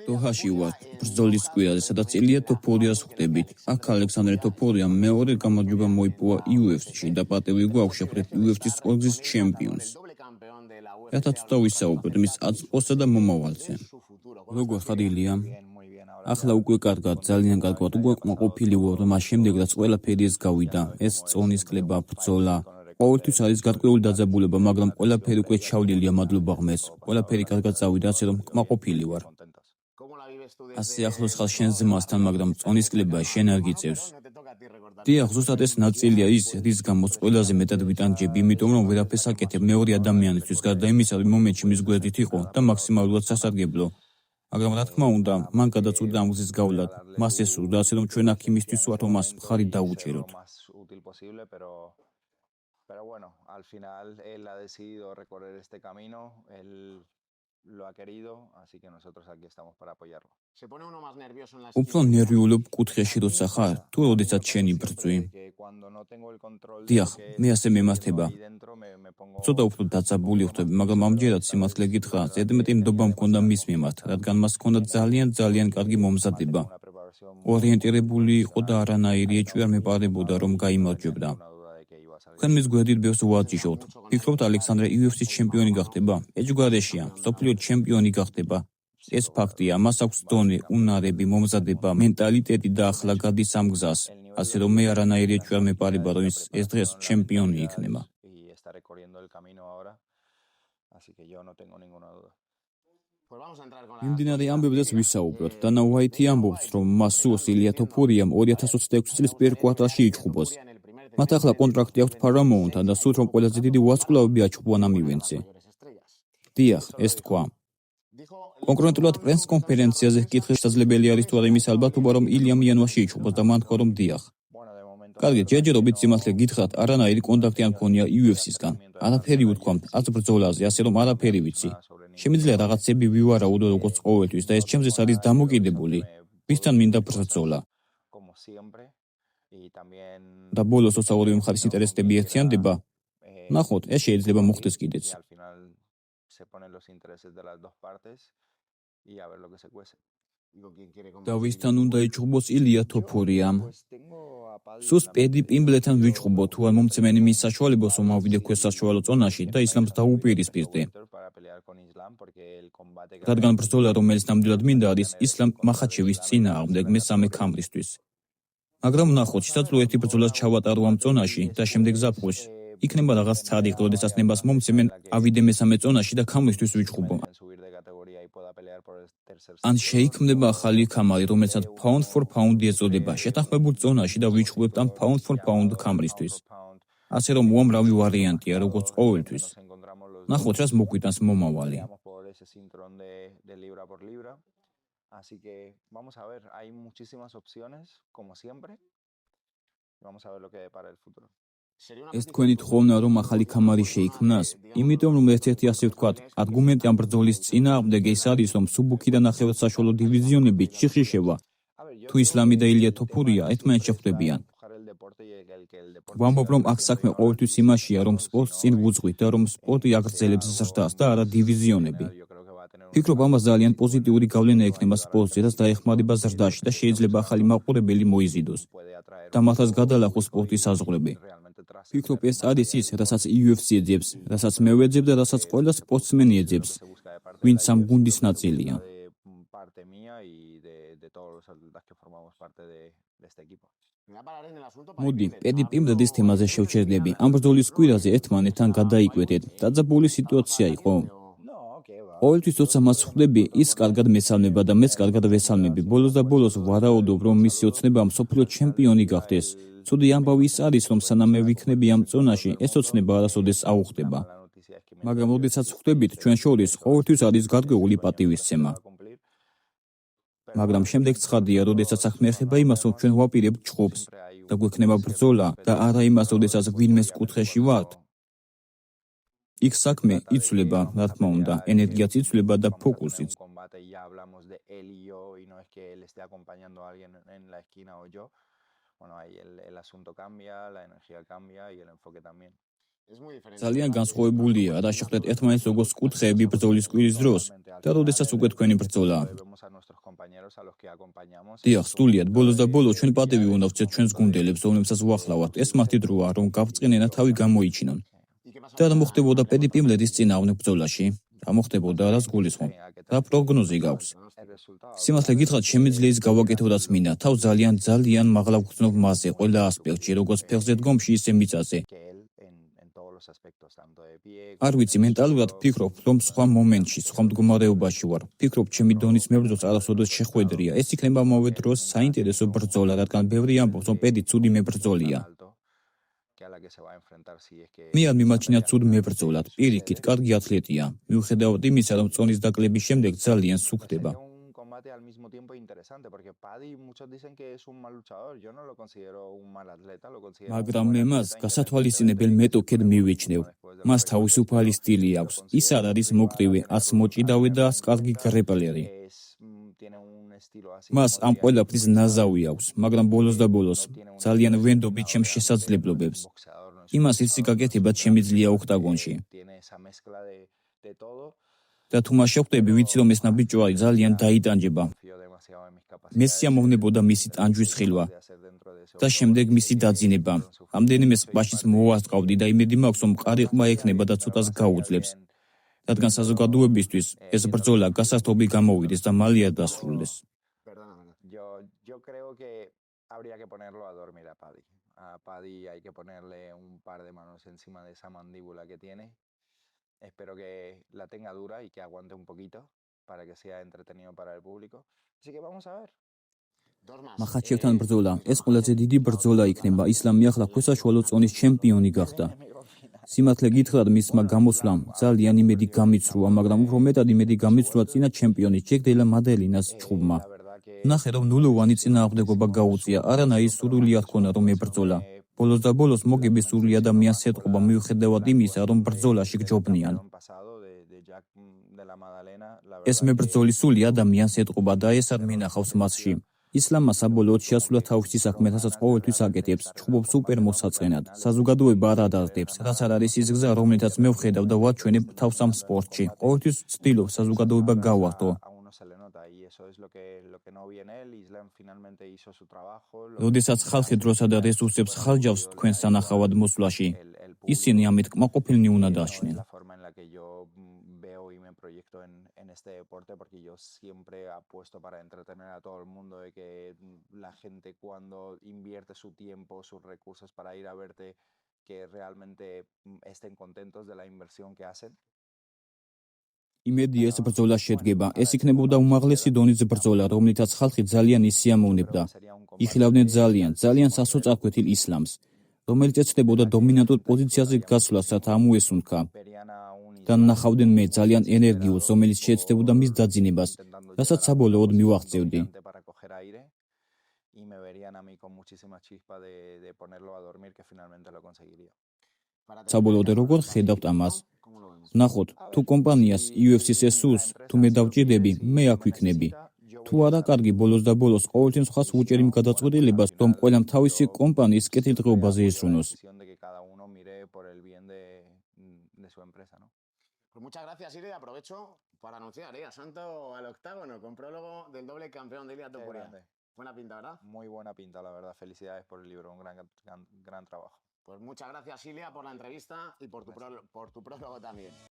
დოჰაში ვართ ბრძოლის კვირაზე, სადაც ილია თოფურიას ხვდებით. აქ ალექსანდრე თოფურიამ მეორე გამარჯვება მოიპოვა UFC-ში და პატივი გვაქვს შეხვდეთ UFC-ის ორგზის ჩემპიონს. რათა ცოტა ვისაუბროთ მის აწყოსსა და მომავალზე. როგორ ხარ ილია? ახლა უკვე კარგად, ძალიან კარგად, უკვე კმაყოფილი ვარ, რომ მას შემდეგ რაც ყველაფერი ეს გავიდა, ეს წონის კლება, ბრძოლა, ყოველთვის არის გარკვეული დაძაბულება, მაგრამ ყველაფერი უკვე ჩავლილია, მადლობა ღმერთს. ყველაფერი კარგად წავიდა, ასე რომ კმაყოფილი ვარ. ასე ახლოს ხარ შენ ძმასთან, მაგრამ წონის კლება შენ არ გიწევს. დიახ, ზუსტად ეს ნაწილია ის, რის გამოც ყველაზე მეტად ვიტანჯები, იმიტომ რომ ვერაფერს აკეთებ მეორე ადამიანისთვის, გარდა იმისა, რომ მომენტში მის გვერდით იყო და მაქსიმალურად სასარგებლო. მაგრამ რა თქმა უნდა, მან გადაწყვიტა ამ გზის გავლად. მას ესურდა, ასე რომ ჩვენ აქ იმისთვის ვართ, რომ მას მხარი დაუჭეროთ. Pero bueno, al final él ha decidido recorrer este camino, él lo ha querido, así que nosotros aquí estamos para apoyarlo. უფრო ნერვიულობ კუთხეში როცა ხარ, თუ როდესაც შენი ბრძვი? დიახ, მე ასე მემართება. ცოტა უფრო დაძაბული ვხდები, მაგრამ ამჯერად სიმართლე გითხრა, ზედმეტი ნდობა მქონდა მის მიმართ, რადგან მას ჰქონდა ძალიან კარგი მომზადება. ორიენტირებული იყო და არანაირი ეჭვი არ მეპარებოდა, რომ გაიმარჯვებდა. თქვენ მის გვერდით ბევრს ვაჯიშობთ. ფიქრობთ, ალექსანდრე UFC-ის ჩემპიონი გახდება? ეჭვგარეშეა, მსოფლიო ჩემპიონი გახდება. ეს ფაქტია, მას აქვს დონე, უნარები, მომზადება, მენტალიტეტი და ახლა გადის ამ გზას. ასე რომ მე არანაირი ეჭვი არ მეპარება, რომ ეს დღეს ჩემპიონი იქნება. მიმდინარე ამბებზეც ვისაუბროთ. დანა უაიტი ამბობს, რომ მას სურს ილია თოფურიამ 2026 წლის პირველ კვარტალში იჩხუბოს. მათ ახლა კონტრაქტი აქვს Paramount-თან და სურთ, რომ ყველაზე დიდი ვარსკვლავები აჩხუბონ ამ ივენტზე. დიახ, ეს თქვა. კონკრეტულად პრეს-კონფერენციაზე კითხვის შესაძლებელი არის თუ არა იმის ალბათობა, რომ ილიამ იანვარში იჩხუბოს და მან თქვა, რომ დიახ. კარგი, ჯერჯერობით სიმართლე გითხრათ, არანაირი კონტაქტი არ მქონია UFC-სგან. არაფერი უთქვამთ, არც ბრძოლაზე, ასე რომ არაფერი ვიცი. შემიძლია რაღაცები ვივარაუდო როგორც ყოველთვის და ეს ჩემზეც არის დამოკიდებული. ვისთან მინდა ბრძოლა? და ბოლოს როცა ორივე მხარის ინტერესები ერთიანდება, ნახოთ, ეს შეიძლება მოხდეს კიდეც. და ვისთან უნდა იჩხუბოს ილია თოფურიამ? სულს პედი პიმბლეთან ვიჩხუბო, თუ არ მომწმენი მის საშუალებას, რომ ავიდე ქვეს საშუალო წონაში და ისლამს დაუპირისპირდე. რადგან ბრძოლა, რომელიც ნამდვილად მინდა, არის ისლამ მახაჩევის წინააღმდეგ მესამე ქამრისთვის. მაგრამ ნახოთ, შესაძლოა ერთი ბრძოლას ჩავატარო ამ წონაში და შემდეგ ზაფხულში იქნება რაღაც ცადი, როდესაც ნებას მომცემენ ავიდე მესამე წონაში და ქამრისთვის ვიჩხუბო. ან შეიქმნება ახალი ქამარი, რომელსაც pound for pound ეწოდება, შეთანხმებულ წონაში და ვიჩხუბებთ ამ pound for pound ქამრისთვის. ასე რომ უამრავი ვარიანტია, როგორც ყოველთვის. ნახოთ, რას მოგვიტანს მომავალი. Así que vamos a ver, hay muchísimas opciones, como siempre. Vamos a ver lo que depara el futuro. ეს თქვენი თხოვნა, რომ ახალი ქამარი შეიქმნას? იმიტომ რომ ერთ-ერთი ასე ვთქვათ, არგუმენტი ამ ბრძოლის წინააღმდეგ ეს არის, რომ სუბუქი და ნახევარ საშუალო დივიზიონები ჩიხში შევა. თუ ისლამი და ილია თოფურია ერთმანეთს შეხვდებიან. ვამბობ, რომ აქ საქმე ყოველთვის იმაშია, რომ სპორტს წინ ვუძღვით და რომ სპორტი აგრძელებს ზრდას და არა დივიზიონები. ფიქრობ, ამას ძალიან პოზიტიური გავლენა ექნება სპორტზე, რაც დაეხმარება ზრდაში და შეიძლება ახალი მაყურებელი მოიზიდოს და მათაც გადალახოს სპორტის საზღვრები. ფიქრობ, ეს არის ის, რასაც UFC ეძებს, რასაც მე ვეძებ და რასაც ყველა სპორტსმენი ეძებს, ვინც ამ გუნდის ნაწილია. მოდი, პედი პიმბლედის თემაზე შევჩერდები. ამ ბრძოლის კვირაზე ერთმანეთთან გადაიკვეთეთ. დაძაბული სიტუაცია იყო. ყოველთვის როცა მას ხვდები, ის კარგად მესალმება და მეც კარგად ვესალმები. ბოლოს და ბოლოს ვარაუდობ, რომ მისი ოცნება მსოფლიო ჩემპიონი გახდეს. ცუდი ამბავი ის არის, რომ სანამ მე ვიქნები ამ წონაში, ეს ოცნება არასოდეს აუხდება. მაგრამ როდესაც ხვდებით, ჩვენ შორის ყოველთვის არის გარკვეული პატივისცემა. მაგრამ შემდეგ ცხადია, როდესაც საქმე ეხება იმას, რომ ჩვენ ვაპირებთ ჩხუბს და გვექნება ბრძოლა და არა იმას, როდესაც ვინმეს კუთხეში ვართ. იქ საქმე იცვლება, რა თქმა უნდა, ენერგიაც იცვლება და ფოკუსიც. Bueno, ahí el asunto cambia, la energía cambia y el enfoque también. ძალიან განსხვავებულია, რა შეხვდეთ ერთმანეთს როგორც კუთხეები ბრძოლის კვირის დროს და როდესაც უკვე თქვენი ბრძოლა. დიახ, სრულიად, ბოლოს და ბოლოს ჩვენ პატივი უნდა ვცეთ ჩვენს გუნდელებს, რომლებსაც ვახლავართ. ეს მათი დროა, რომ გავწყინენ და თავი გამოიჩინონ. და რა მოხდებოდა პედიპიმლერის წინააღმდეგ ბრძოლაში? რა მოხდებოდა, რას გულისხმობ? რა პროგნოზი გაქვს? სიმართლე გითხრათ, შემიძლია ის გავაკეთოთ მინდა. თავ ძალიან მაღლა ვგრძნობ მასზე, ყველა ასპექტში, როგორც ფეხზე დგომში, ისე მიწაზე. არ ვიცი, მენტალურად ვფიქრობ, რომ სხვა მომენტში, სხვა მდგომარეობაში ვარ. ვფიქრობ, ჩემი დონის მებრძოლს არასოდეს შეხვედრია. ეს იქნება ამავე დროს საინტერესო ბრძოლა, რადგან ბევრი ამბობს, რომ პედი ცუდი მებრძოლია. მე არ მიმაჩნია ცუდ მებრძოლად. პირიქით, კარგი ათლეტია. მიუხედავად იმისა, რომ წონის დაკლების შემდეგ ძალიან სუქდება. Al mismo tiempo interesante porque Paddy muchos dicen que es un mal luchador, yo no lo considero un mal atleta, lo considero მაგრამ მე მას გასათვალისწინებელ მეტოქედ მივიჩნევ. მას თავისუფალი სტილი აქვს. ის არ არის მოკლივი, ას მოჭიდავი და კარგი გრეპლერი. მას ამ ყველაფრის ნაზავი აქვს, მაგრამ ბოლოს და ბოლოს ძალიან ვენდობი ჩემს შესაძლებლობებს. იმას ისი გაკეთება შემიძლია ოქტაგონში. და თუ მას შეხვდები, ვიცი რომ ეს ნაბიჯვარი ძალიან დაიტანჯება. მე სიამოვნებოდა მისი ტანჯვის ხილვა და შემდეგ მისი დაძინება. რამდენიმე სპაშიც მოვასწავდი და იმედი მაქვს, რომ მყარი ყმა ექნება და ცოტას გაუძლებს. რადგან საზოგადოებისთვის ეს ბრძოლა გასართობი გამოვიდეს და მალე არ დასრულდეს. Yo creo que habría que ponerlo a dormir a Paddy. A Paddy hay que ponerle un par de manos encima de esa mandíbula que tiene. Espero que la tenga dura y que aguante un poquito para que sea entretenido para el público. Así que vamos a ver. მახაჩევთან ბრძოლა. ეს ყველაზე დიდი ბრძოლა იქნება. ისლამი ახლა ქვესაშუალო წონის ჩემპიონი გახდა. სიმართლე გითხრათ, მისმა გამოსვლამ ძალიან იმედი გამიცრუა, მაგრამ უფრო მეტად იმედი გამიცრუა წინა ჩემპიონის ჯეკ დე ლა მადელინას ჩხუბმა. ნახე, რომ ნულოვანი წინააღმდეგობა გაუწია. არანაირი სურვილი არ ჰქონდა, რომ ებრძოლა. ბოლოს და ბოლოს მოგები სული ადამიანს ეთყობა, მიუხედავად იმისა, რომ ბრძოლაში გჯობნიან. ეს მებრძოლი სული ადამიანს ეთყობა და ეს არ მინახავს მასში. ისლამმა საბოლოოდ შეასრულა თავისი საქმე, რასაც ყოველთვის აკეთებს, ჩხუბობს სუპერ მოსაწყენად. საზოგადოება არ ადარდებს, რაც არ არის ის გზა, რომლითაც მე ვხედავ და ვაჩვენებ თავს ამ სპორტში. ყოველთვის ვცდილობ საზოგადოება გავართო. როდესაც ხალხი დროსა და რესურსებს ხარჯავს თქვენ სანახავად მოსვლაში, ისინი ამით კმაყოფილნი უნდა დარჩნენ. En este deporte porque yo siempre apuesto para entretener a todo el mundo de que la gente cuando invierte su tiempo, sus recursos para ir a verte, que realmente estén contentos de la inversión que hacen. იმედია ეს ბრძოლა შედგება. ეს იქნებოდა უმაღლესი დონის ბრძოლა, რომლითაც ხალხი ძალიან ისიამოვნებდა. იხილავდნენ ძალიან სასოწარკვეთილ ისლამს, რომელიც ეცდებოდა დომინანტურ პოზიციაზე გასვლას, რათა ამოესუნთქა. და ნახავდნენ მე ძალიან ენერგიულს, რომელიც შეეცდებოდა მის დაძინებას, რასაც საბოლოოდ მივაღწევდი. საბოლოოდ როგორ ხედავთ ამას? ნახოთ, თუ კომპანიას UFC-ს ესურს, თუ მე დავჭირდები, მე აქ ვიქნები. თუ არა, კარგი, ბოლოს და ბოლოს ყოველთვის მხარს ვუჭერ იმ გადაწყვეტილებას, რომ ყველამ თავისი კომპანიის კეთილდღეობაზე ისრუნოს. Muchas gracias, Iria. Aprovecho para anunciar a Santo al octágono con prólogo del doble campeón de Ilia Topuria. Buena pinta, ¿verdad? Muy buena pinta, la verdad. Felicidades por el libro, un gran trabajo. Pues muchas gracias, Ilia, por la entrevista y por tu prólogo también.